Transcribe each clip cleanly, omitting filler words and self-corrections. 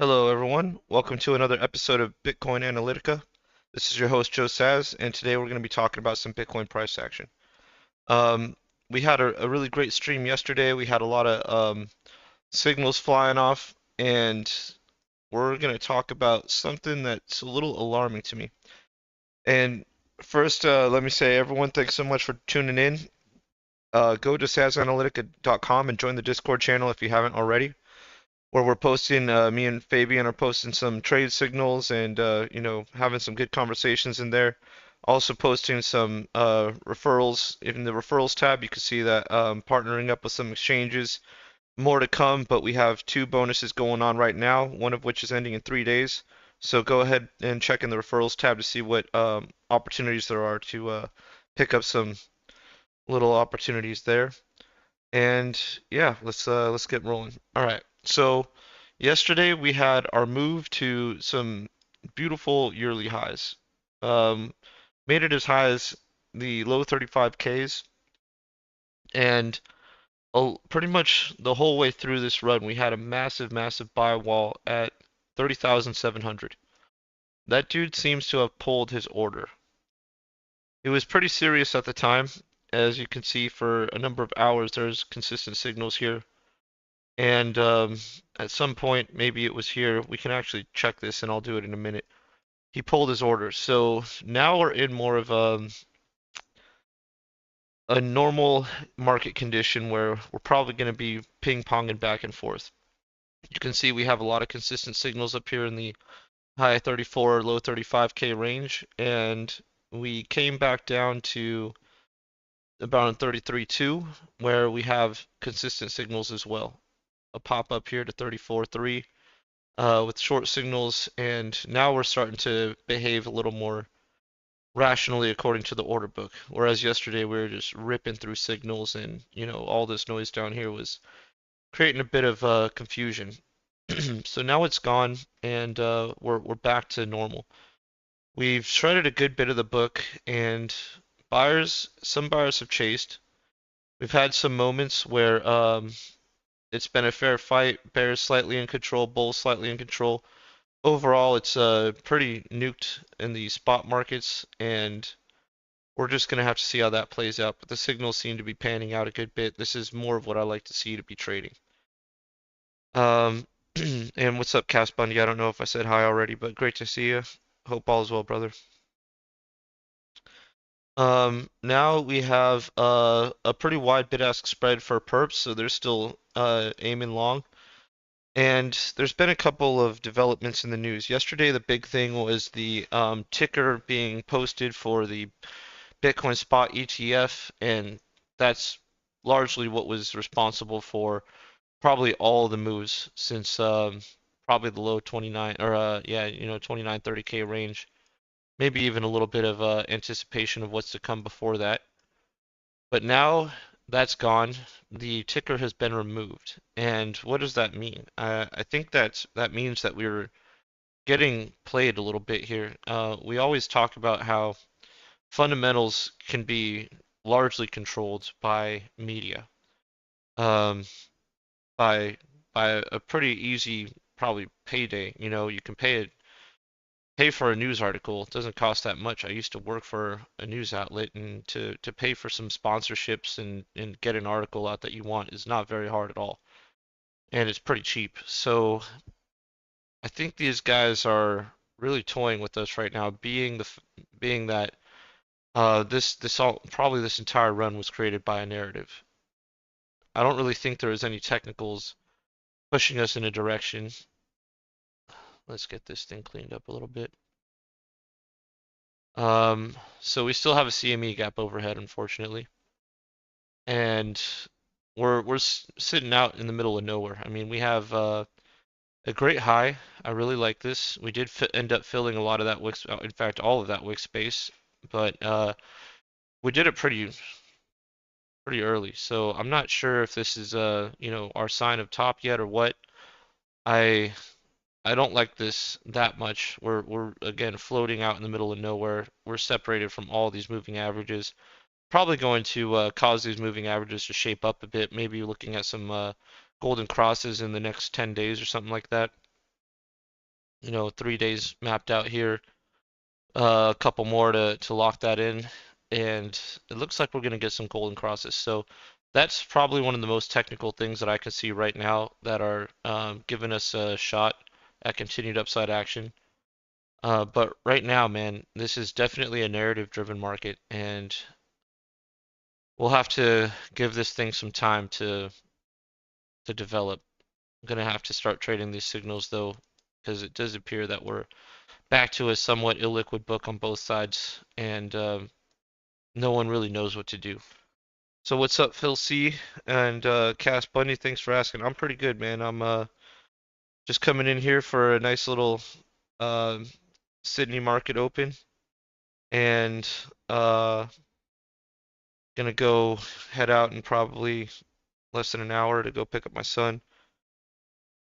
Hello, everyone. Welcome to another episode of Bitcoin Analytica. This is your host, Joe Saz, and today we're going to be talking about some Bitcoin price action. Um, we had a really great stream yesterday. We had a lot of signals flying off, and we're going to talk about something that's a little alarming to me. And first, let me say, everyone, thanks so much for tuning in. Go to sazanalytica.com and join the Discord channel if you haven't already, where we're posting, me and Fabian are posting some trade signals and, having some good conversations in there. Also posting some referrals. In the referrals tab, you can see that partnering up with some exchanges. More to come, but we have two bonuses going on right now, one of which is ending in 3 days. So go ahead and check in the referrals tab to see what opportunities there are to pick up some little opportunities there. And yeah, let's get rolling. All right. So yesterday we had our move to some beautiful yearly highs. Um, Made it as high as the low 35Ks, and pretty much the whole way through this run we had a massive, massive buy wall at 30,700. That dude seems to have pulled his order. It was pretty serious at the time. As you can see, for a number of hours, there's consistent signals here. And at some point, maybe it was here, we can actually check this and I'll do it in a minute. He pulled his order. So now we're in more of a normal market condition where we're probably going to be ping-ponging back and forth. You can see we have a lot of consistent signals up here in the high 34, low 35K range, and we came back down to about 33.2, where we have consistent signals as well. A pop up here to 34.3 with short signals, and now we're starting to behave a little more rationally according to the order book. Whereas yesterday we were just ripping through signals, and all this noise down here was creating a bit of confusion. So now it's gone, and we're back to normal. We've shredded a good bit of the book, and some buyers have chased. We've had some moments where it's been a fair fight. Bears slightly in control, bulls slightly in control. Overall, it's pretty nuked in the spot markets, and we're just going to have to see how that plays out. But the signals seem to be panning out a good bit. This is more of what I like to see to be trading. Um, and what's up, Cass Bundy? I don't know if I said hi already, but great to see you. Hope all is well, brother. Now we have a pretty wide bid-ask spread for perps, so they're still aiming long. And there's been a couple of developments in the news. Yesterday, the big thing was the ticker being posted for the Bitcoin spot ETF, and that's largely what was responsible for probably all the moves since probably the low 29 or 29 30K range. Maybe even a little bit of anticipation of what's to come before that. But now that's gone. The ticker has been removed. And what does that mean? I think that means that we're getting played a little bit here. We always talk about how fundamentals can be largely controlled by media, um, by a pretty easy probably payday. You can pay for a news article. It doesn't cost that much. I used to work for a news outlet, and to pay for some sponsorships and get an article out that you want is not very hard at all. And it's pretty cheap. So I think these guys are really toying with us right now, being that probably this entire run was created by a narrative. I don't really think there is any technicals pushing us in a direction. Let's get this thing cleaned up a little bit. So we still have a CME gap overhead, unfortunately, and we're sitting out in the middle of nowhere. I mean, we have a great high. I really like this. We did end up filling a lot of that wick, in fact, all of that wick space, but we did it pretty early. So I'm not sure if this is our sign of top yet or what. I I don't like this that much. We're again floating out in the middle of nowhere. We're separated from all these moving averages. Probably going to cause these moving averages to shape up a bit. Maybe looking at some golden crosses in the next 10 days or something like that. 3 days mapped out here. A couple more to lock that in, and it looks like we're going to get some golden crosses. So that's probably one of the most technical things that I can see right now that are giving us a shot at continued upside action. But right now, man, this is definitely a narrative-driven market, and we'll have to give this thing some time to develop. I'm gonna have to start trading these signals though, because it does appear that we're back to a somewhat illiquid book on both sides, and no one really knows what to do. So what's up, Phil C and Cass Bunny? Thanks for asking. I'm pretty good, man. I'm just coming in here for a nice little uh, Sydney market open, and uh, gonna go head out in probably less than an hour to go pick up my son,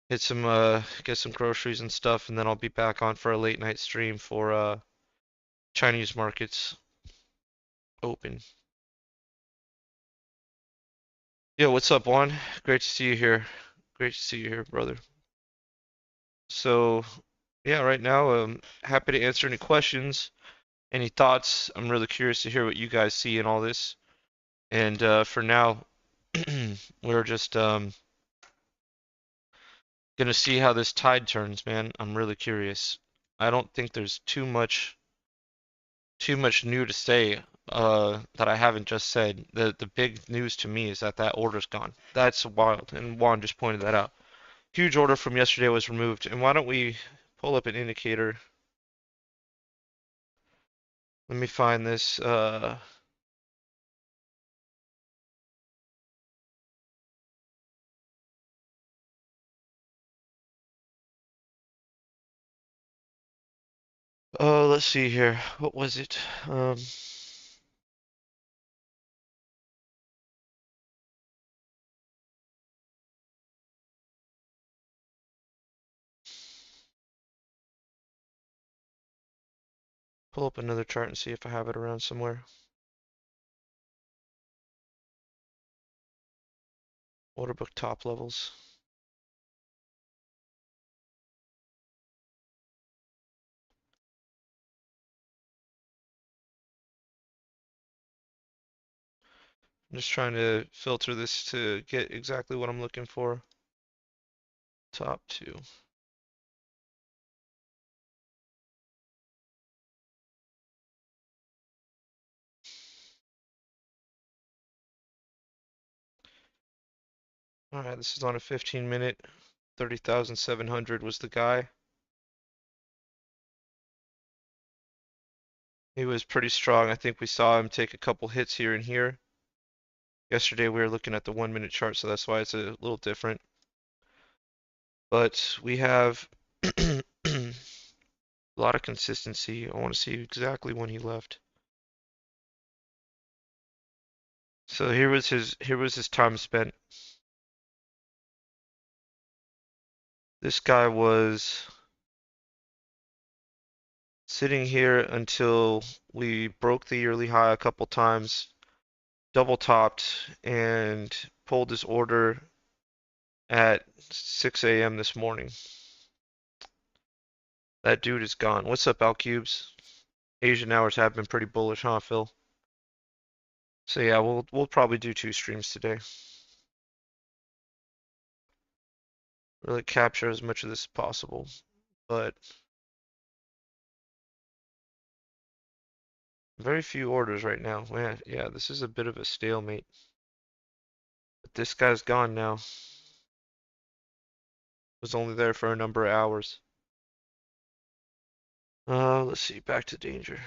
hit some get some groceries and stuff, and then I'll be back on for a late night stream for Chinese markets open. Yo, what's up, Juan? Great to see you here. Great to see you here, brother. So, yeah, right now, happy to answer any questions, any thoughts. I'm really curious to hear what you guys see in all this. And for now, we're just gonna see how this tide turns, man. I'm really curious. I don't think there's too much new to say that I haven't just said. The big news to me is that that order's gone. That's wild, and Juan just pointed that out. Huge order from yesterday was removed. And why don't we pull up an indicator? Let me find this. Oh, let's see here. What was it? Pull up another chart and see if I have it around somewhere. Order book top levels. I'm just trying to filter this to get exactly what I'm looking for. Top two. Alright, this is on a 15-minute. 30,700 was the guy. He was pretty strong. I think we saw him take a couple hits here and here. Yesterday we were looking at the 1-minute chart, so that's why it's a little different. But we have a lot of consistency. I want to see exactly when he left. So here was his time spent. This guy was sitting here until we broke the yearly high a couple times, double topped, and pulled his order at 6 a.m. this morning. That dude is gone. What's up, Alcubes? Asian hours have been pretty bullish, huh, Phil? So yeah, we'll probably do 2 streams today. Really capture as much of this as possible. But very few orders right now. Man, yeah, this is a bit of a stalemate. But this guy's gone now. Was only there for a number of hours. Let's see, back to danger.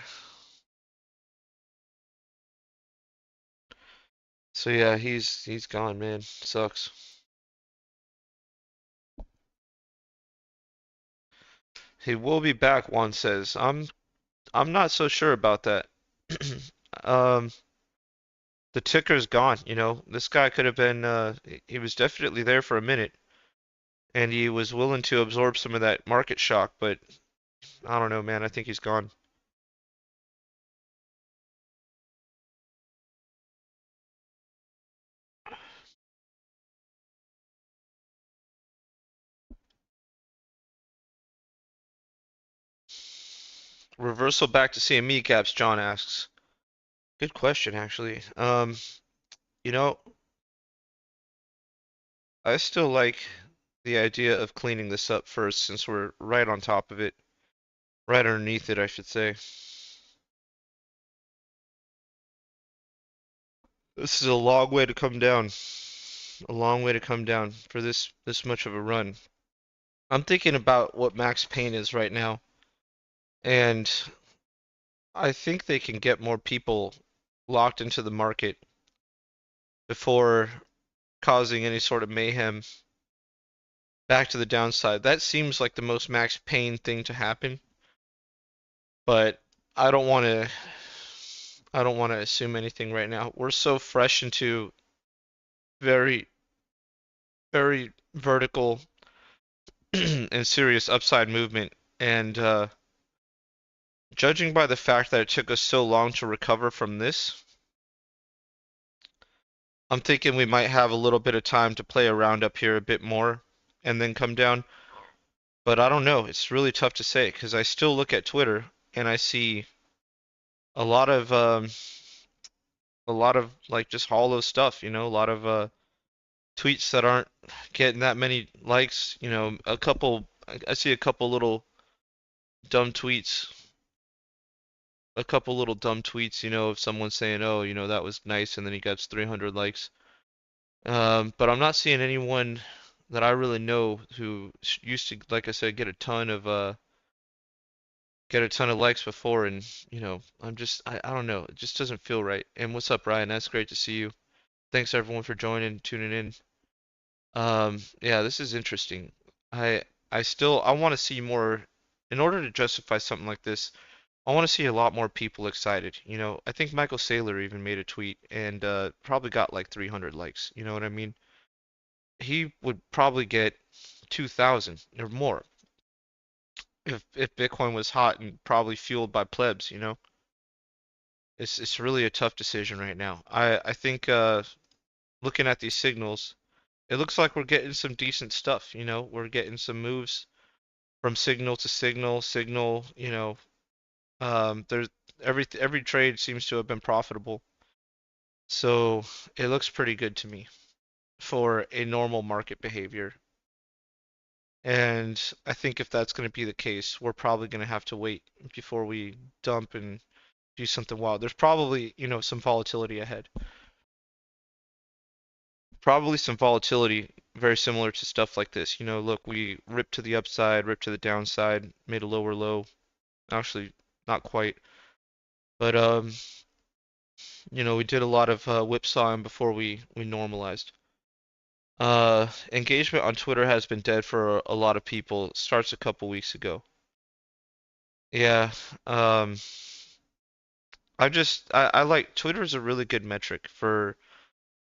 So yeah, he's gone, man. Sucks. He will be back, Juan says. I'm not so sure about that. Um, the ticker's gone, you know. This guy could have been he was definitely there for a minute and he was willing to absorb some of that market shock, but I don't know, man. I think he's gone. Reversal back to CME gaps, John asks. Good question, actually. You know, I still like the idea of cleaning this up first since we're right on top of it, right underneath it, I should say. This is a long way to come down. A long way to come down for this much of a run. I'm thinking about what max pain is right now, and I think they can get more people locked into the market before causing any sort of mayhem back to the downside. That seems like the most max pain thing to happen, but I don't want to I don't want to assume anything right now. We're so fresh into very very vertical and serious upside movement, and judging by the fact that it took us so long to recover from this, I'm thinking we might have a little bit of time to play around up here a bit more and then come down. But I don't know. It's really tough to say because I still look at Twitter and I see a lot of like just hollow stuff, a lot of tweets that aren't getting that many likes, a couple I see dumb tweets, a couple little dumb tweets, of someone saying, "Oh, that was nice," and then he gets 300 likes. But I'm not seeing anyone that I really know who used to, like I said, get a ton of likes before, and I don't know, it just doesn't feel right. And what's up, Ryan? That's great to see you. Thanks everyone for joining, tuning in. Yeah, this is interesting. I I want to see more in order to justify something like this. I want to see a lot more people excited. I think Michael Saylor even made a tweet and probably got like 300 likes. You know what I mean? He would probably get 2,000 or more if Bitcoin was hot and probably fueled by plebs. It's really a tough decision right now. I think looking at these signals, it looks like we're getting some decent stuff. We're getting some moves from signal to signal. There's every trade seems to have been profitable, so it looks pretty good to me for a normal market behavior. And I think if that's going to be the case, we're probably going to have to wait before we dump and do something wild. There's probably, some volatility ahead. Probably some volatility very similar to stuff like this. Look, we ripped to the upside, ripped to the downside, made a lower low. Actually, not quite. But we did a lot of whipsawing before we normalized. Engagement on Twitter has been dead for a lot of people. It starts a couple weeks ago. Yeah. Um, I like Twitter is a really good metric for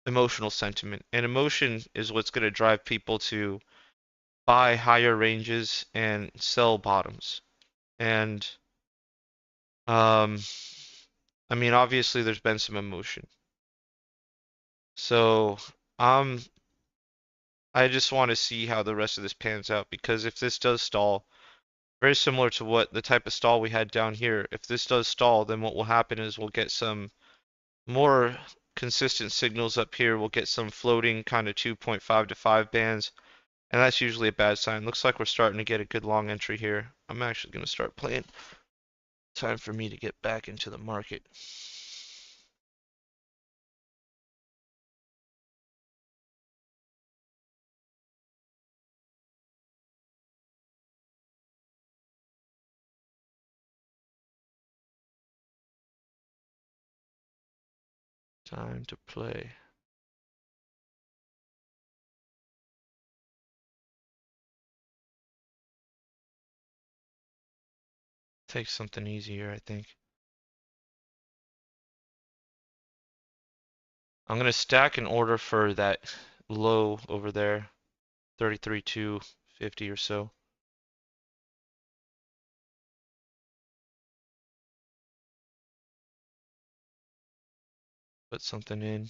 emotional sentiment, and emotion is what's going to drive people to buy higher ranges and sell bottoms. And um, I mean, obviously, there's been some emotion. So um, I just want to see how the rest of this pans out because if this does stall, very similar to what the type of stall we had down here, if this does stall, then what will happen is we'll get some more consistent signals up here. We'll get some floating kind of 2.5 to 5 bands, and that's usually a bad sign. Looks like we're starting to get a good long entry here. I'm actually going to start playing. Time for me to get back into the market. Time to play. Take something easier, I think. I'm going to stack an order for that low over there, 33,250 or so. Put something in.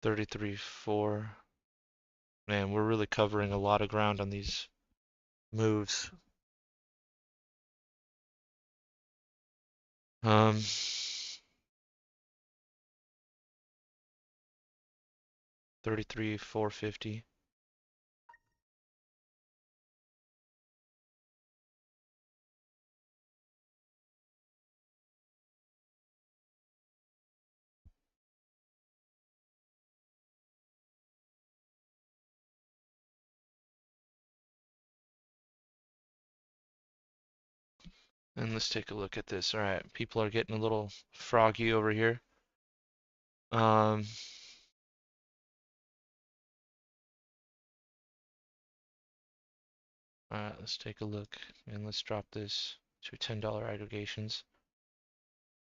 33.4. Man, we're really covering a lot of ground on these moves. Um, 33, 450. And let's take a look at this. All right, people are getting a little froggy over here. Um, all right, let's take a look and let's drop this to $10 aggregations.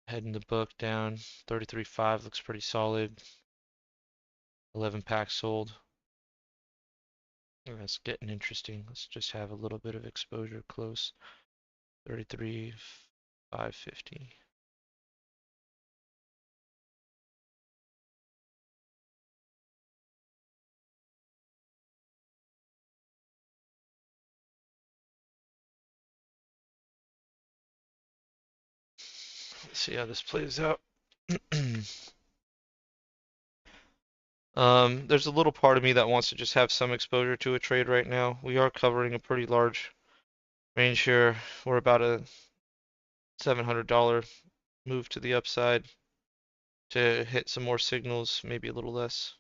Heading the book down, 33.5 looks pretty solid. 11 packs sold. That's getting interesting. Let's just have a little bit of exposure close. 33.550. Let's see how this plays out. There's a little part of me that wants to just have some exposure to a trade right now. We are covering a pretty large range here. We're about a $700 move to the upside to hit some more signals, maybe a little less.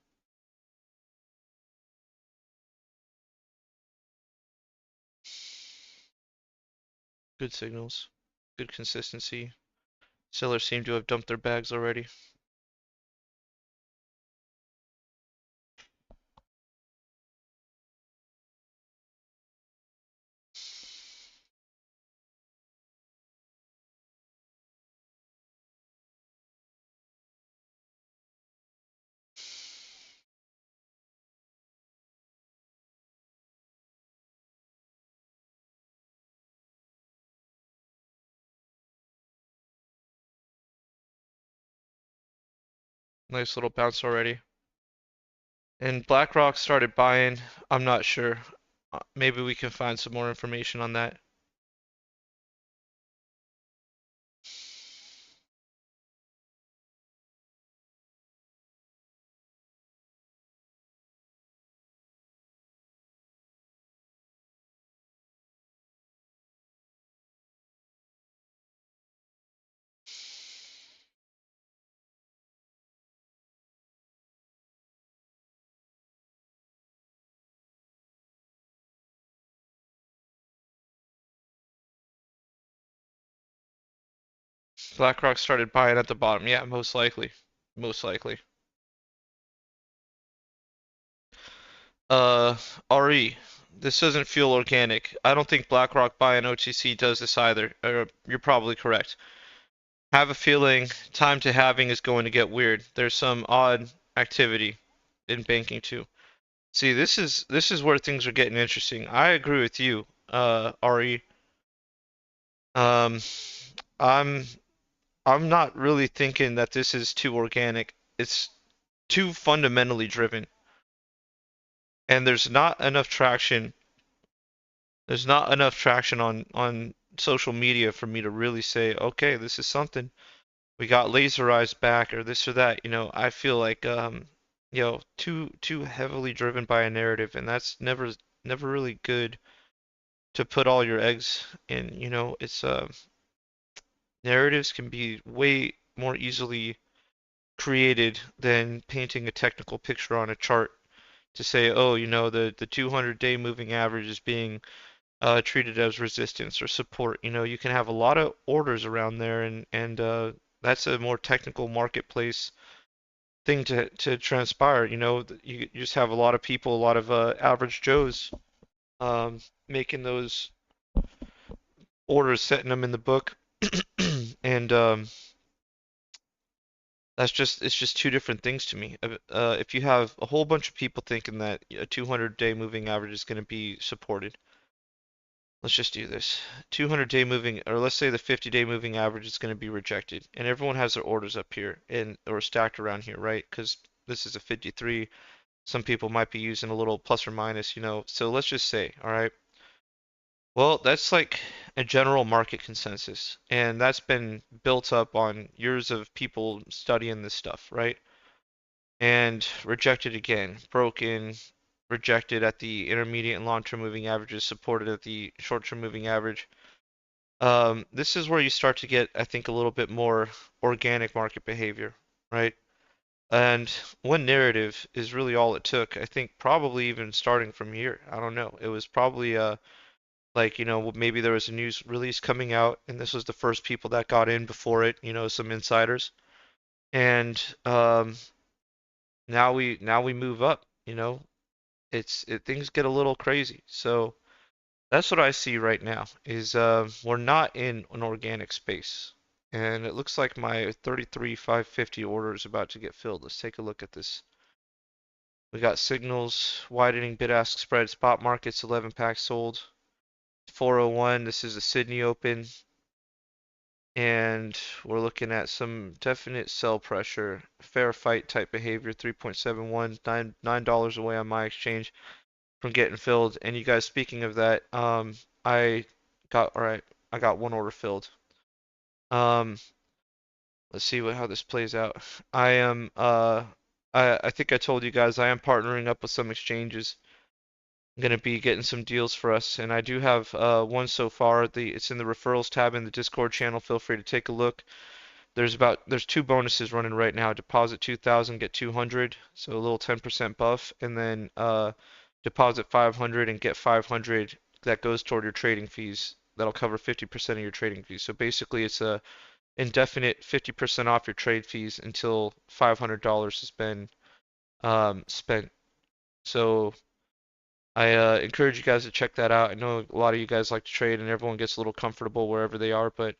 Good signals, good consistency. Sellers seem to have dumped their bags already. Nice little bounce already. And BlackRock started buying. I'm not sure. Maybe we can find some more information on that. BlackRock started buying at the bottom. Yeah, most likely. Most likely. Uh, RE. This doesn't feel organic. I don't think BlackRock buying OTC does this either. You're probably correct. Have a feeling time to halving is going to get weird. There's some odd activity in banking too. See, this is where things are getting interesting. I agree with you, RE. Um, I'm I'm not really thinking that this is too organic. It's too fundamentally driven, and there's not enough traction on social media for me to really say, okay, this is something. We got laser eyes back or this or that. I feel like too heavily driven by a narrative, and that's never really good to put all your eggs in. It's narratives can be way more easily created than painting a technical picture on a chart to say, oh, the 200-day moving average is being treated as resistance or support. You can have a lot of orders around there, and that's a more technical marketplace thing to transpire. You just have a lot of people, a lot of average Joes making those orders, setting them in the book, and it's just two different things to me. If you have a whole bunch of people thinking that a 200-day moving average is going to be supported, let's just do this. 200-day moving, or let's say the 50-day moving average is going to be rejected, and everyone has their orders up here and or stacked around here, right? Because this is a 53. Some people might be using a little plus or minus, So let's just say, all right. Well, that's like a general market consensus, and that's been built up on years of people studying this stuff, right? And rejected again, broken, rejected at the intermediate and long-term moving averages, supported at the short-term moving average. This is where you start to get, I think, a little bit more organic market behavior, right? And one narrative is really all it took. I think probably even starting from here. I don't know. It was probably like, maybe there was a news release coming out and this was the first people that got in before it, some insiders. And now we move up, things get a little crazy. So that's what I see right now is we're not in an organic space. And it looks like my 33,550 order is about to get filled. Let's take a look at this. We got signals, widening bid-ask spread, spot markets, 11 packs sold. 401, this is the Sydney Open. And we're looking at some definite sell pressure, fair fight type behavior, 3.71, $9 away on my exchange from getting filled. And you guys, speaking of that, I all right, I got one order filled. Um, let's see how this plays out. I am I think I told you guys I am partnering up with some exchanges. I'm gonna be getting some deals for us, and I do have one so far. It's in the referrals tab in the Discord channel. Feel free to take a look. There's two bonuses running right now. Deposit 2,000, get 200, so a little 10% buff, and then deposit 500 and get 500. That goes toward your trading fees. That'll cover 50% of your trading fees. So basically, it's a indefinite 50% off your trade fees until $500 has been spent. So I encourage you guys to check that out. I know a lot of you guys like to trade, and everyone gets a little comfortable wherever they are, but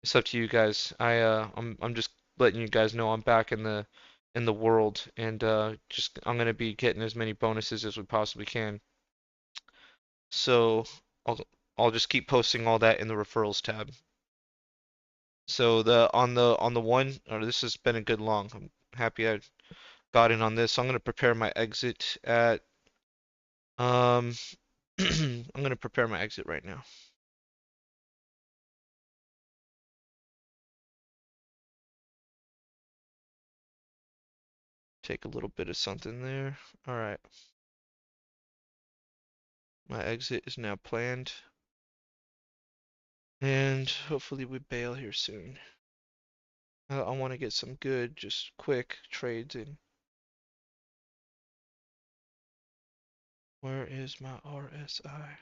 it's up to you guys. I'm just letting you guys know I'm back in the world, and just I'm gonna be getting as many bonuses as we possibly can. So I'll I'll just keep posting all that in the referrals tab. So the one, this has been a good long. I'm happy I got in on this. So I'm gonna prepare my exit at um I'm gonna prepare my exit right now. Take a little bit of something there. All right. My exit is now planned. And hopefully we bail here soon. I want to get some good, just quick trades in. Where is my RSI?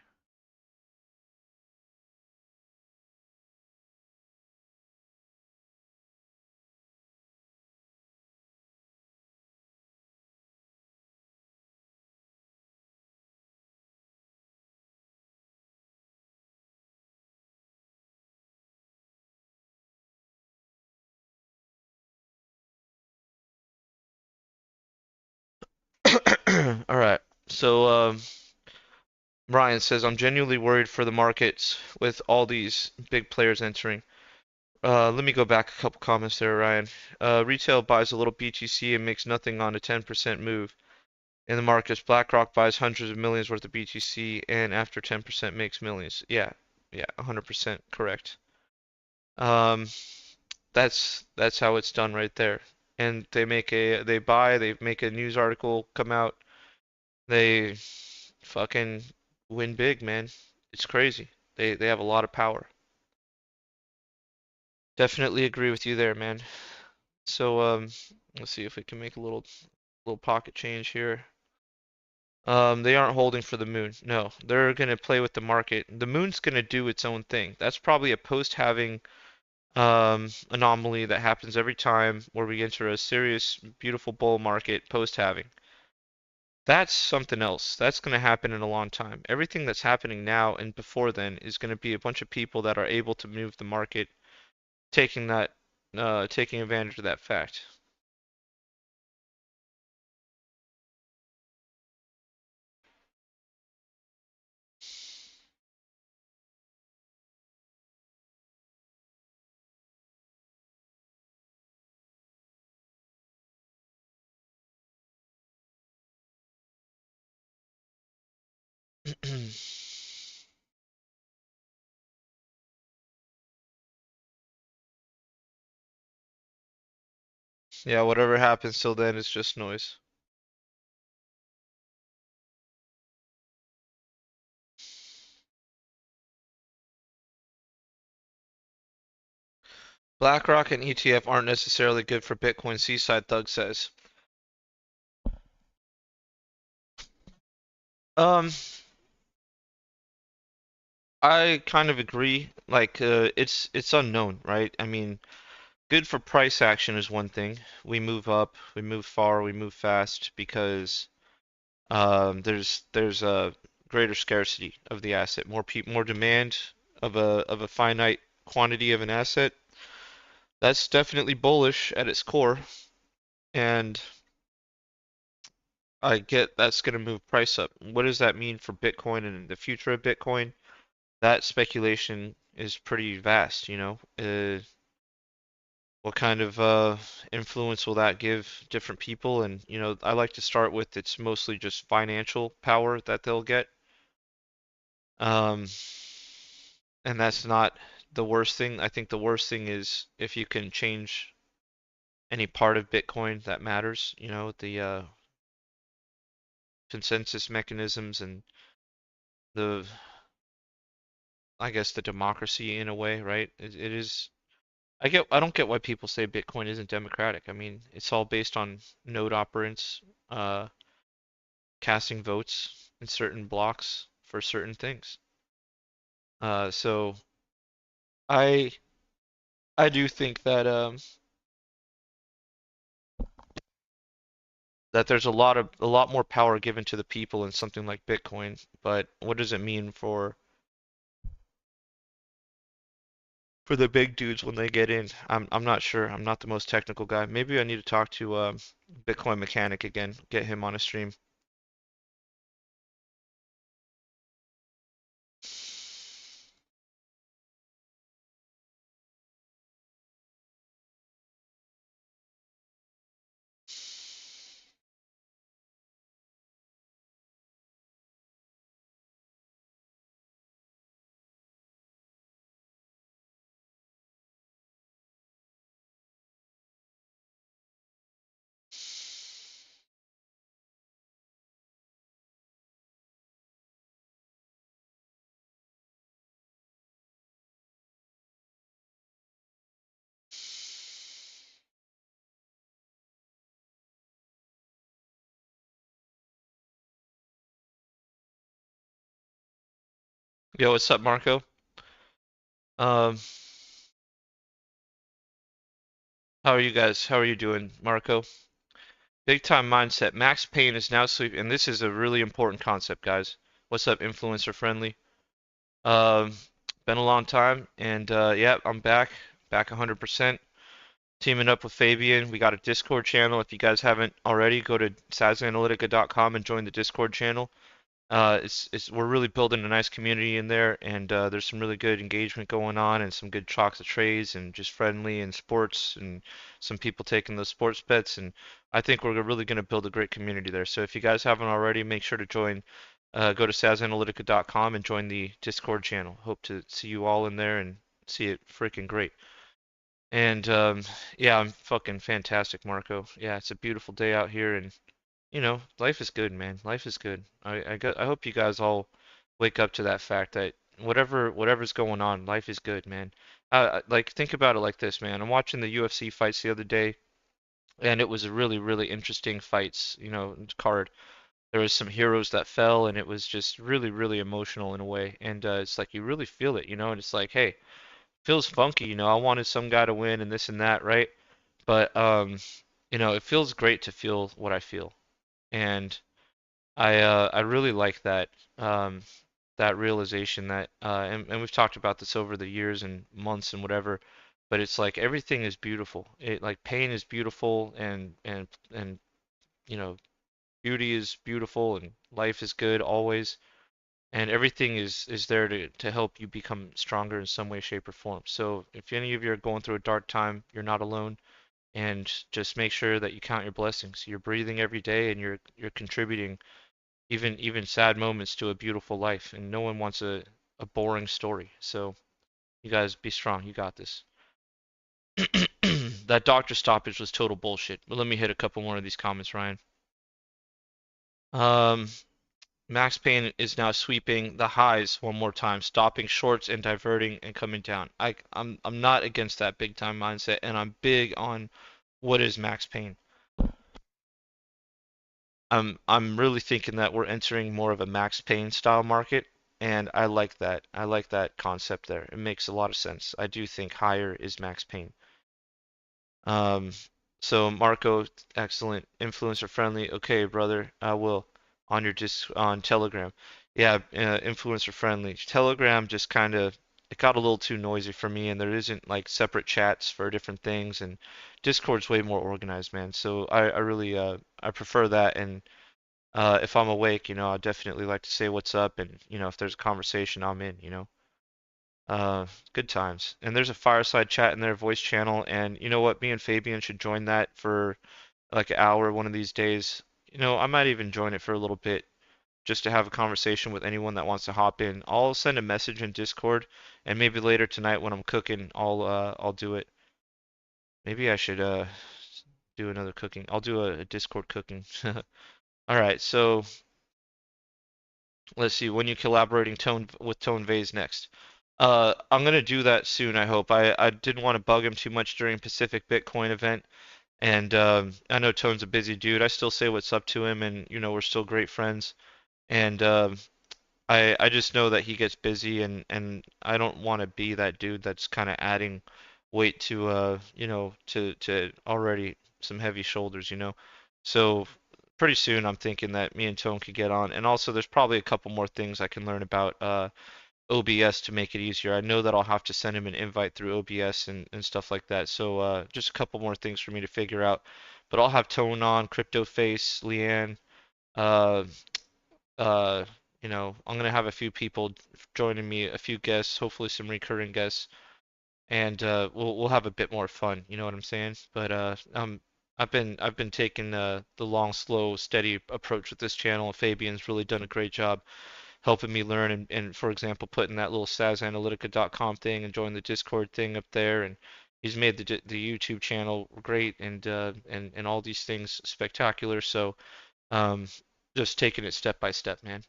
All right. So Ryan says I'm genuinely worried for the markets with all these big players entering. Let me go back a couple comments there, Ryan. Retail buys a little BTC and makes nothing on a 10% move. In the markets, BlackRock buys hundreds of millions worth of BTC and after 10% makes millions. Yeah, yeah, 100% correct. Um, that's how it's done right there. And they make a news article come out. They fucking win big, man. It's crazy. They have a lot of power. Definitely agree with you there, man. So let's see if we can make a little pocket change here. They aren't holding for the moon. No, they're gonna play with the market. The moon's gonna do its own thing. That's probably a post-halving anomaly that happens every time where we enter a serious, beautiful bull market post-halving. That's something else. That's going to happen in a long time. Everything that's happening now and before then is going to be a bunch of people that are able to move the market, taking taking advantage of that fact. Yeah, whatever happens till then is just noise. BlackRock and ETF aren't necessarily good for Bitcoin, Seaside Thug says. Um, I kind of agree. Like, it's unknown, right? I mean, good for price action is one thing. We move up, we move far, we move fast because there's a greater scarcity of the asset, more demand of a finite quantity of an asset. That's definitely bullish at its core, and I get that's going to move price up. What does that mean for Bitcoin and the future of Bitcoin? That speculation is pretty vast, you know. What kind of influence will that give different people? And, you know, I like to start with it's mostly just financial power that they'll get. Um, and that's not the worst thing. I think the worst thing is if you can change any part of Bitcoin that matters, you know, the consensus mechanisms and the, I guess, the democracy in a way, right? It is. I don't get why people say Bitcoin isn't democratic. I mean, it's all based on node operants uh, casting votes in certain blocks for certain things. So I I do think that that there's a lot more power given to the people in something like Bitcoin, but what does it mean for the big dudes when they get in? I'm not sure. I'm not the most technical guy. Maybe I need to talk to Bitcoin Mechanic again, get him on a stream. Yo, what's up, Marco? Um, how are you guys? How are you doing, Marco? Big time mindset. Max Payne is now sleeping, and this is a really important concept, guys. What's up, influencer friendly? Um, been a long time, and yeah, I'm back 100%. Teaming up with Fabian. We got a Discord channel. If you guys haven't already, go to sazanalytica.com and join the Discord channel. We're really building a nice community in there, and there's some really good engagement going on, and some good chalks of trades, and just friendly and sports, and some people taking those sports bets, and I think we're really going to build a great community there. So if you guys haven't already, make sure to join. Go to sazanalytica.com and join the Discord channel. Hope to see you all in there and see it freaking great. And yeah, I'm fucking fantastic, Marco. Yeah, it's a beautiful day out here, and you know, life is good, man. Life is good. I hope you guys all wake up to that fact that whatever's going on, life is good, man. Like think about it like this, man. I'm watching the UFC fights the other day, and it was a really interesting fights, you know, card. There was some heroes that fell, and it was just really emotional in a way. And it's like you really feel it, you know. And it's like, hey, feels funky, you know. I wanted some guy to win and this and that, right? But you know, it feels great to feel what I feel. And I really like that that realization that and we've talked about this over the years and months and whatever, but it's like everything is beautiful. It like pain is beautiful and you know beauty is beautiful and life is good always and everything is there to help you become stronger in some way, shape, or form. So if any of you are going through a dark time, you're not alone. And just make sure that you count your blessings. You're breathing every day and you're contributing even sad moments to a beautiful life, and no one wants a boring story. So you guys be strong. You got this. That doctor stoppage was total bullshit. But let me hit a couple more of these comments, Ryan. Um, Max Payne is now sweeping the highs one more time, stopping shorts and diverting and coming down. I'm not against that big time mindset, and I'm big on what is Max Payne. I'm really thinking that we're entering more of a Max Payne style market, and I like that. I like that concept there. It makes a lot of sense. I do think higher is Max Payne. Um, so Marco, excellent, influencer friendly. Okay, brother, I will on your dis on Telegram. Yeah, influencer friendly. Telegram just kind of it got a little too noisy for me, and there isn't like separate chats for different things, and Discord's way more organized, man. So I really I prefer that, and if I'm awake, I'd definitely like to say what's up, and if there's a conversation, I'm in. Good times. And there's a fireside chat in their voice channel, and you know what? Me and Fabian should join that for like an hour one of these days. I might even join it for a little bit just to have a conversation with anyone that wants to hop in. I'll send a message in Discord, and maybe later tonight when I'm cooking, I'll do it. Maybe I should do another cooking. I'll do a Discord cooking. All right, so let's see, when you collaborating with Tone Vase next. I'm gonna do that soon, I hope. I didn't want to bug him too much during Pacific Bitcoin event, and I know Tone's a busy dude. I still say what's up to him, and we're still great friends. And I just know that he gets busy, and I don't want to be that dude that's kind of adding weight to to already some heavy shoulders. So pretty soon I'm thinking that me and Tone could get on, and also there's probably a couple more things I can learn about OBS to make it easier. I know that I'll have to send him an invite through OBS and stuff like that. So just a couple more things for me to figure out. But I'll have Tone on, Crypto Face, Leanne, uh, uh, I'm gonna have a few people joining me, a few guests, hopefully some recurring guests, and we'll have a bit more fun. You know what I'm saying? But I've been taking the long, slow, steady approach with this channel. Fabian's really done a great job helping me learn, and for example, putting that little sazanalytica.com thing and join the Discord thing up there, and he's made the YouTube channel great, and all these things spectacular. So um, just taking it step by step, man.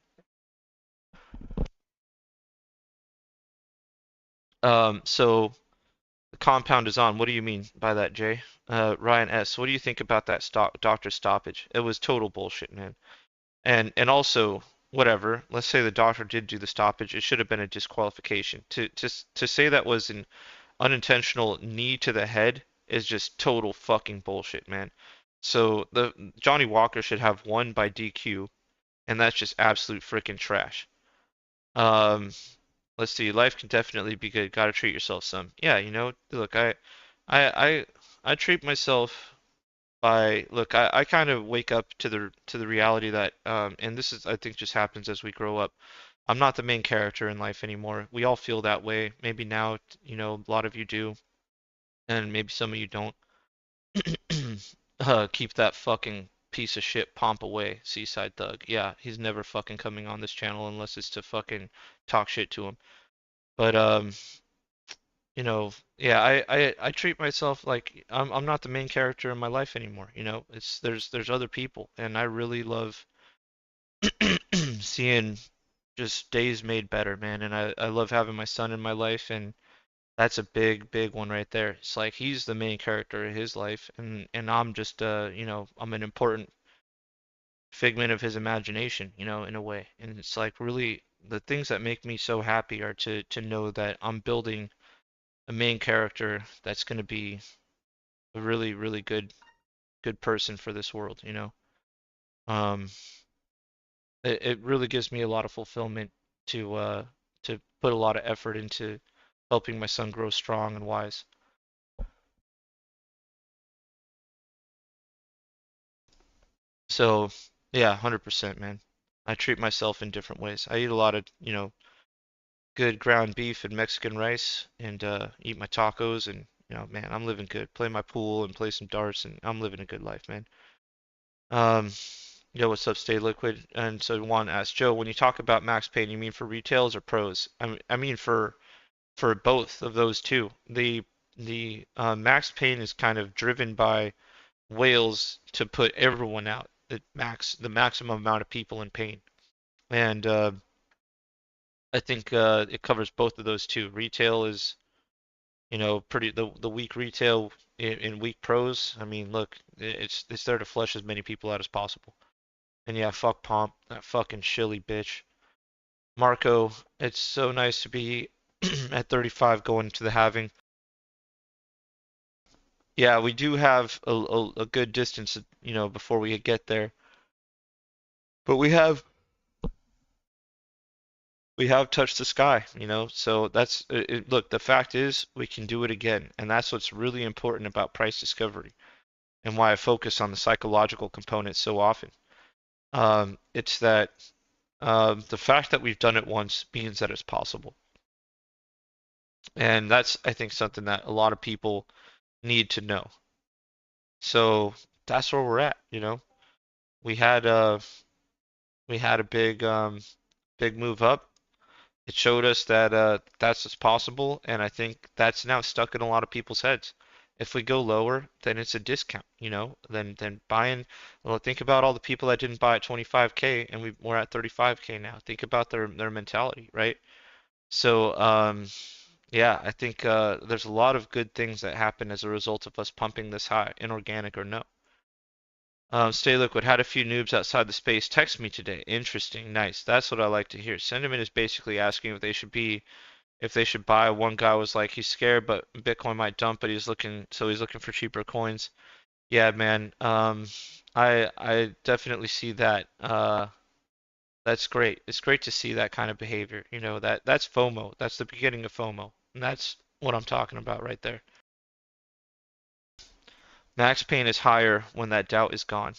So the compound is on. What do you mean by that, Jay? Ryan S. What do you think about that doctor stoppage? It was total bullshit, man. And also, whatever. Let's say the doctor did do the stoppage. It should have been a disqualification. To say that was an unintentional knee to the head is just total fucking bullshit, man. So the Johnny Walker should have won by DQ, and that's just absolute freaking trash. Um, let's see. Life can definitely be good. Gotta treat yourself some. Yeah, look, I, I, I treat myself look, I kind of wake up to the reality that, and this is, I think, just happens as we grow up. I'm not the main character in life anymore. We all feel that way. Maybe now, a lot of you do, and maybe some of you don't. Keep that fucking piece of shit Pomp away, Seaside Thug. Yeah, he's never fucking coming on this channel unless it's to fucking talk shit to him. But yeah, I treat myself like I'm not the main character in my life anymore. There's other people, and I really love seeing just days made better, man. And I love having my son in my life, and that's a big, big one right there. It's like he's the main character of his life, and I'm just I'm an important figment of his imagination, in a way. And it's like really the things that make me so happy are to know that I'm building a main character that's going to be a really, really good person for this world. Um, it really gives me a lot of fulfillment to put a lot of effort into helping my son grow strong and wise. So, yeah, 100%, man. I treat myself in different ways. I eat a lot of, good ground beef and Mexican rice and eat my tacos and, man, I'm living good. Play my pool and play some darts and I'm living a good life, man. Um, Yo, what's up, Stay Liquid? And so Juan asked, Joe, when you talk about max pain, you mean for retails or pros? I mean for both of those too. The max pain is kind of driven by whales to put everyone out, the maximum amount of people in pain. And I think it covers both of those too. Retail is, pretty the weak retail in weak pros. I mean, look, it's there to flush as many people out as possible. And yeah, fuck Pomp, that fucking shilly bitch. Marco, it's so nice to be at 35 going to the halving. Yeah, we do have a good distance, before we get there. But we have touched the sky, so that's look, the fact is we can do it again, and that's what's really important about price discovery and why I focus on the psychological component so often. It's that the fact that we've done it once means that it's possible. And that's, I think, something that a lot of people need to know. So that's where we're at. We had a we had a big move up. It showed us that that's what's possible, and I think that's now stuck in a lot of people's heads. If we go lower, then it's a discount. Then buying. Well, think about all the people that didn't buy at 25K, and we're at 35K now. Think about their mentality, right? So yeah, I think there's a lot of good things that happen as a result of us pumping this high, inorganic or no. Stay Liquid had a few noobs outside the space text me today. Interesting, nice. That's what I like to hear. Sentiment is basically asking if they should buy. One guy was like he's scared, but Bitcoin might dump, but he's looking for cheaper coins. Yeah, man. I definitely see that. That's great. It's great to see that kind of behavior. That's FOMO. That's the beginning of FOMO, and that's what I'm talking about right there. Max pain is higher when that doubt is gone.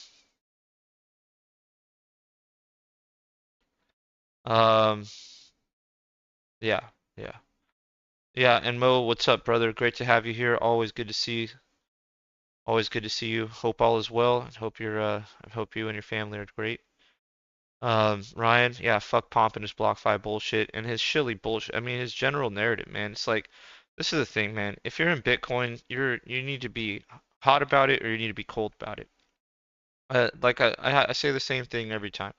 Um, yeah, yeah. Yeah, and Mo, what's up, brother? Great to have you here. Always good to see you. Hope all is well, and I hope you and your family are great. Ryan, yeah, fuck Pomp and his BlockFi bullshit and his shilly bullshit. I mean, his general narrative, man. It's like, this is the thing, man. If you're in Bitcoin, you need to be hot about it or you need to be cold about it. Like I say the same thing every time.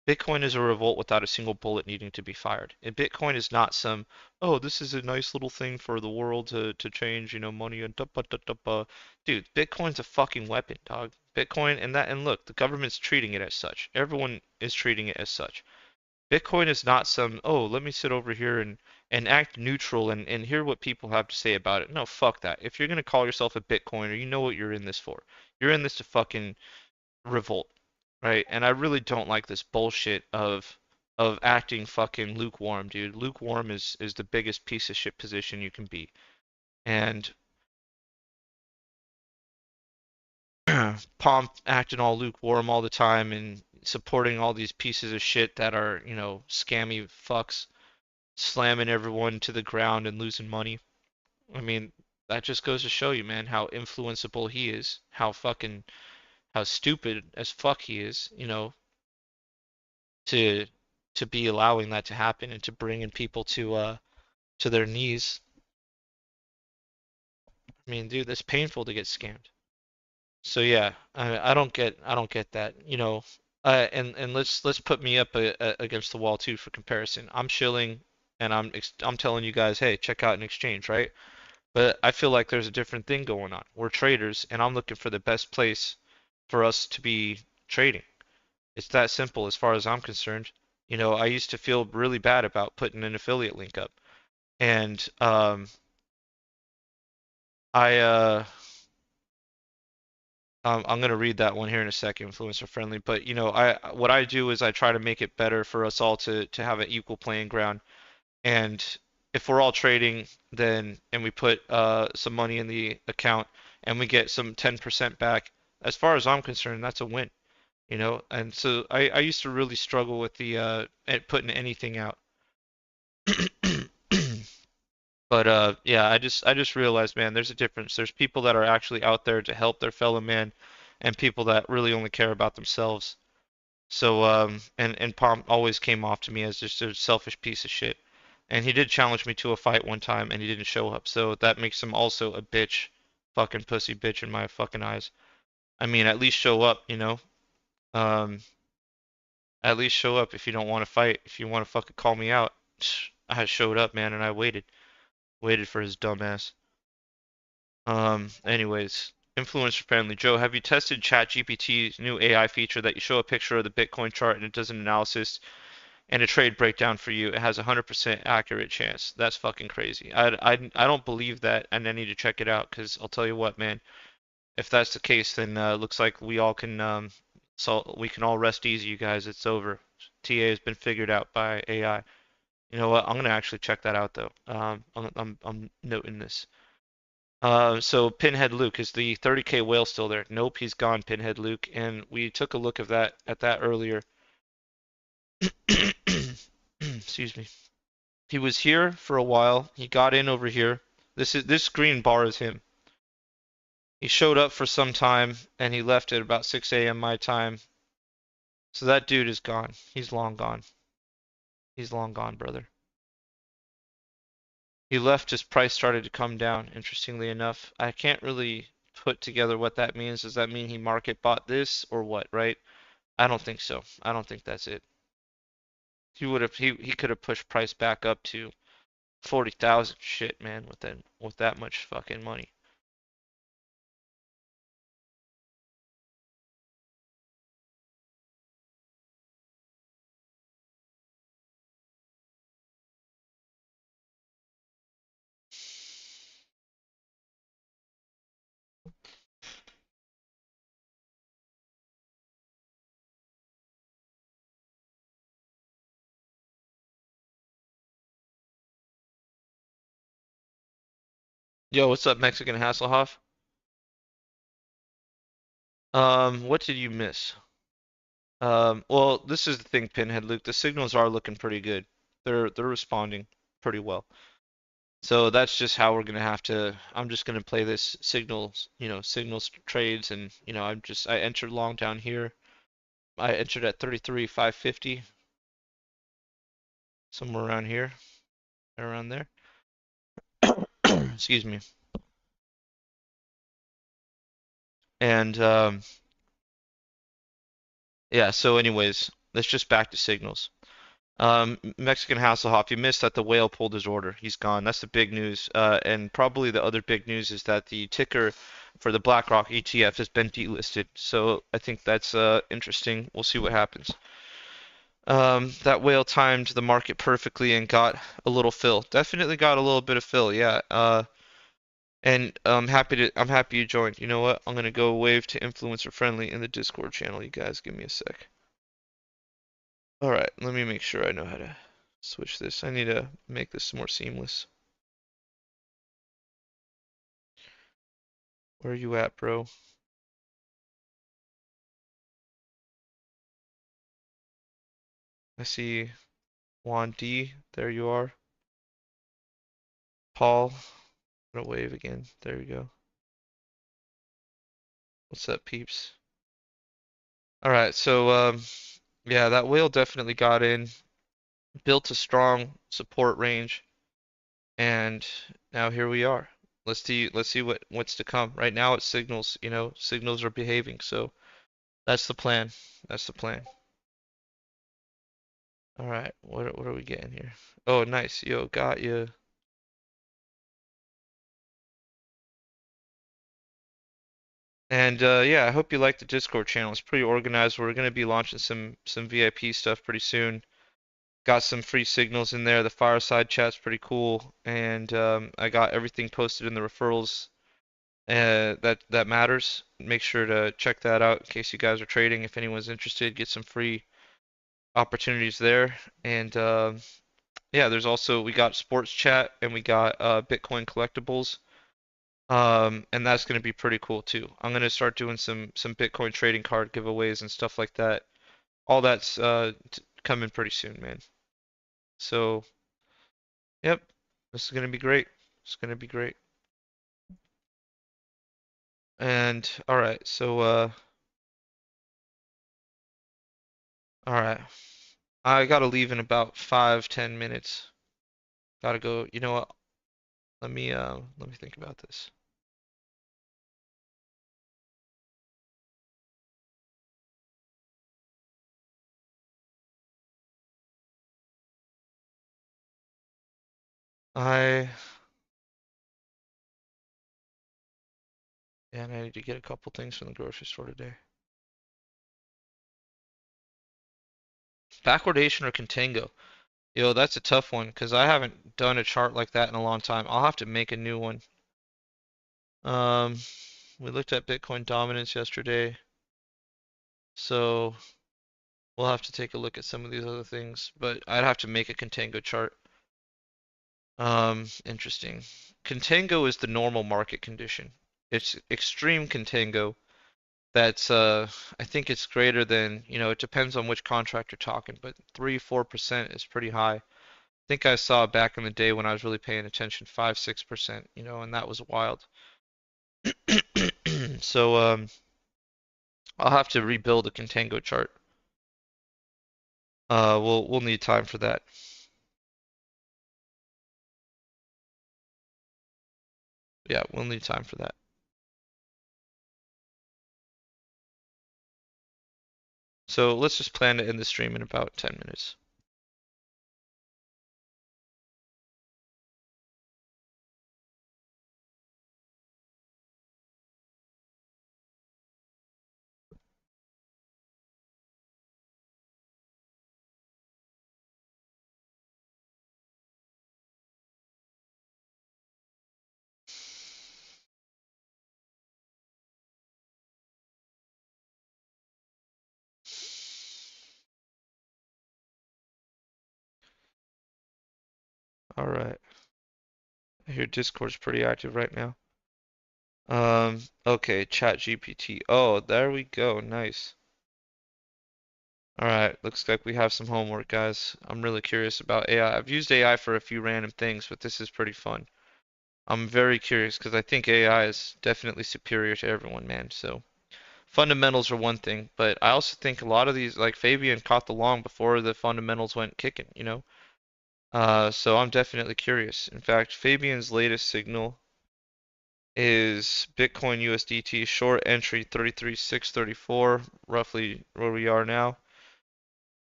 Bitcoin is a revolt without a single bullet needing to be fired. And Bitcoin is not some, oh, this is a nice little thing for the world to change, money and da ba da da ba. Dude, Bitcoin's a fucking weapon, dog. Bitcoin and look, the government's treating it as such. Everyone is treating it as such. Bitcoin is not some, oh, let me sit over here and act neutral and hear what people have to say about it. No, fuck that. If you're gonna call yourself a Bitcoiner, you know what you're in this for. You're in this to fucking revolt, right? And I really don't like this bullshit of acting fucking lukewarm, dude. Lukewarm is the biggest piece of shit position you can be. And Pomp acting all lukewarm all the time and supporting all these pieces of shit that are, scammy fucks, slamming everyone to the ground and losing money. I mean, that just goes to show you, man, how influenceable he is, how stupid as fuck he is, to to be allowing that to happen and to bringing people to their knees. I mean, dude, that's painful to get scammed. So yeah, I don't get that. And let's put me up against the wall too for comparison. I'm shilling and I'm telling you guys, hey, check out an exchange, right? But I feel like there's a different thing going on. We're traders, and I'm looking for the best place for us to be trading. It's that simple as far as I'm concerned. I used to feel really bad about putting an affiliate link up. And I I'm gonna read that one here in a second, influencer friendly. But I what I do is I try to make it better for us all to have an equal playing ground. And if we're all trading, then and we put some money in the account and we get some 10% back, as far as I'm concerned, that's a win. And so I used to really struggle with the at putting anything out. But yeah, I just realized, man, there's a difference. There's people that are actually out there to help their fellow man, and people that really only care about themselves. So and Pomp always came off to me as just a selfish piece of shit. And he did challenge me to a fight one time and he didn't show up. So that makes him also a bitch, fucking pussy bitch in my fucking eyes. I mean, at least show up, you know? Um, at least show up if you don't want to fight. If you want to fucking call me out. I showed up, man, and I waited for his dumb ass. Anyways, influencer friendly. Joe, have you tested ChatGPT's new AI feature that you show a picture of the Bitcoin chart and it does an analysis and a trade breakdown for you? It has a 100% accurate chance. That's fucking crazy. I don't believe that, and I need to check it out because I'll tell you what, man. If that's the case, then looks like we all can so we can all rest easy, you guys. It's over. TA has been figured out by AI. You know what? I'm gonna actually check that out though. I'm noting this. So Pinhead Luke, is the 30K whale still there? Nope, he's gone, Pinhead Luke. And we took a look at that earlier. Excuse me. He was here for a while. He got in over here. This green bar is him. He showed up for some time and he left at about 6 a.m. my time. So that dude is gone. He's long gone. He's long gone, brother. He left as price started to come down, interestingly enough. I can't really put together what that means. Does that mean he market bought this or what, right? I don't think so. I don't think that's it. He could have pushed price back up to 40,000. Shit, man, with that much fucking money. Yo, what's up, Mexican Hasselhoff? What did you miss? Well, this is the thing, Pinhead Luke. The signals are looking pretty good. They're responding pretty well. So that's just how we're gonna have to. I'm just gonna play this signals, signals trades, and I entered long down here. I entered at 33,550, somewhere around here, around there. Excuse me. And yeah. So anyways, let's just back to signals. Mexican Hasselhoff, you missed that the whale pulled his order. He's gone. That's the big news. And probably the other big news is that the ticker for the BlackRock ETF has been delisted. So I think that's interesting. We'll see what happens. That whale timed the market perfectly and got a little fill. Definitely got a little bit of fill, yeah. And I'm happy you joined. You know what? I'm gonna go wave to influencer friendly in the Discord channel. You guys, give me a sec. All right, let me make sure I know how to switch this. I need to make this more seamless. Where are you at, bro? I see Juan D. There you are. Paul. I'm gonna wave again. There we go. What's up, peeps? All right, so yeah, that whale definitely got in, built a strong support range, and now here we are. Let's see what's to come. Right now it signals, signals are behaving, so that's the plan. That's the plan. All right, what are we getting here? Oh, nice. Yo, got you. And yeah, I hope you like the Discord channel. It's pretty organized. We're gonna be launching some VIP stuff pretty soon. Got some free signals in there. The fireside chat's pretty cool, and I got everything posted in the referrals that matters. Make sure to check that out in case you guys are trading. If anyone's interested, get some free opportunities there. And yeah, there's also we got sports chat and we got Bitcoin collectibles. And that's going to be pretty cool too. I'm going to start doing some Bitcoin trading card giveaways and stuff like that. All that's coming pretty soon, man. So, yep, this is going to be great. It's going to be great. And all right, so All right. I gotta leave in about 5, 10 minutes. Gotta go. You know what? Let me think about this. I and I need to get a couple things from the grocery store today. Backwardation or contango? Yo, that's a tough one because I haven't done a chart like that in a long time. I'll have to make a new one. Um, we looked at Bitcoin dominance yesterday, so we'll have to take a look at some of these other things, but I'd have to make a contango chart. Interesting. Contango is the normal market condition. It's extreme contango. That's I think it's greater than, it depends on which contract you're talking, but 3, 4% is pretty high. I think I saw back in the day when I was really paying attention 5, 6%, and that was wild. So I'll have to rebuild a contango chart. We'll need time for that. Yeah, we'll need time for that. So let's just plan to end the stream in about 10 minutes. All right. I hear Discord's pretty active right now. Okay, Chat GPT. Oh, there we go. Nice. All right, looks like we have some homework, guys. I'm really curious about AI. I've used AI for a few random things, but this is pretty fun. I'm very curious because I think AI is definitely superior to everyone, man. So fundamentals are one thing, but I also think a lot of these, like Fabian caught the long before the fundamentals went kicking. So I'm definitely curious. In fact, Fabian's latest signal is Bitcoin USDT short entry 33,634, roughly where we are now.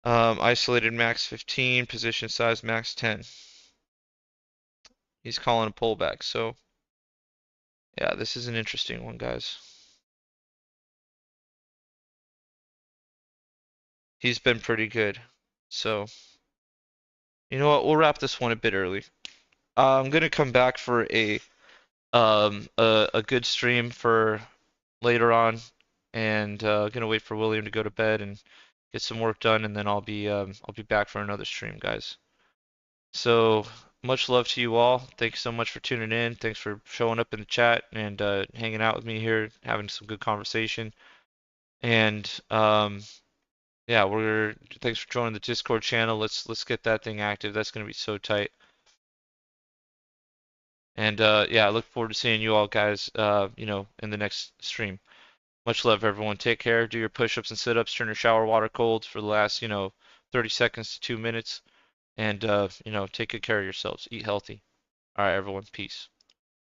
Isolated max 15, position size max 10. He's calling a pullback. So yeah, this is an interesting one, guys. He's been pretty good. So you know what? We'll wrap this one a bit early. I'm gonna come back for a good stream for later on, and gonna wait for William to go to bed and get some work done, and then I'll be back for another stream, guys. So much love to you all. Thanks so much for tuning in. Thanks for showing up in the chat and hanging out with me here, having some good conversation. And yeah, thanks for joining the Discord channel. Let's get that thing active. That's gonna be so tight. And yeah, I look forward to seeing you all guys, in the next stream. Much love, everyone. Take care. Do your push-ups and sit-ups. Turn your shower water cold for the last, 30 seconds to 2 minutes. And take good care of yourselves. Eat healthy. All right, everyone. Peace.